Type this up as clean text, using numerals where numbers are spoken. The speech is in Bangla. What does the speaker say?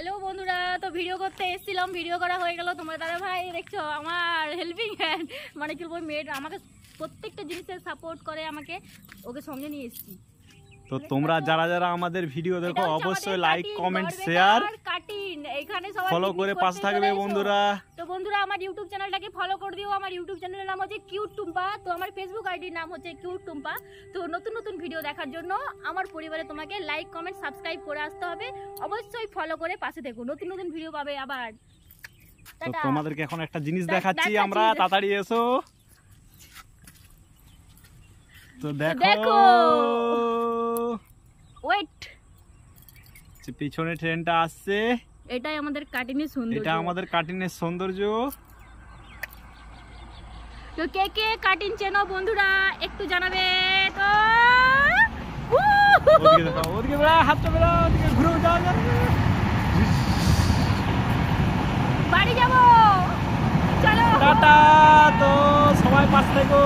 হ্যালো বন্ধুরা, তো ভিডিও করতে এসেছিলাম, ভিডিও করা হয়ে গেল। তোমার দাদা ভাই দেখছো আমার হেল্পিং হ্যান্ড, মানে কি বলবো, মেয়ের আমাকে প্রত্যেকটা জিনিসে সাপোর্ট করে, আমাকে ওকে সঙ্গে নিয়ে এসেছি। তো তোমরা যারা যারা আমাদের ভিডিও দেখো অবশ্যই লাইক কমেন্ট শেয়ার এখানে সবাই ফলো করে পাশে থাকবে বন্ধুরা। তো বন্ধুরা আমার ইউটিউব চ্যানেলটাকে ফলো করে দিও। আমার ইউটিউব চ্যানেলের নাম হচ্ছে কিউট টুম্পা, তো আমার ফেসবুক আইডির নাম হচ্ছে কিউট টুম্পা। তো নতুন নতুন ভিডিও দেখার জন্য আমার পরিবারে তোমাকে লাইক কমেন্ট সাবস্ক্রাইব করে আসতে হবে, অবশ্যই ফলো করে পাশে থেকো, নতুন নতুন ভিডিও পাবে আবার। তো তোমাদেরকে এখন একটা জিনিস দেখাচ্ছি আমরা, তাড়াতাড়ি এসো। তো দেখো ওয়েট, যে পিছনে ট্রেনটা আসছে, এটাই আমাদের কাটিনের সৌন্দর্য। এটা আমাদের কাটিনের সৌন্দর্য। তো কে কে কাটিন চেনো বন্ধুরা একটু জানাবে। তো ওদিকে দেখাও, ওদিকে বেড়া, হাতটা বেড়া, ওদিকে ঘুরে যাও, বাড়ি যাবো, চলো টাটা। তো সবাই পাশে থেকো।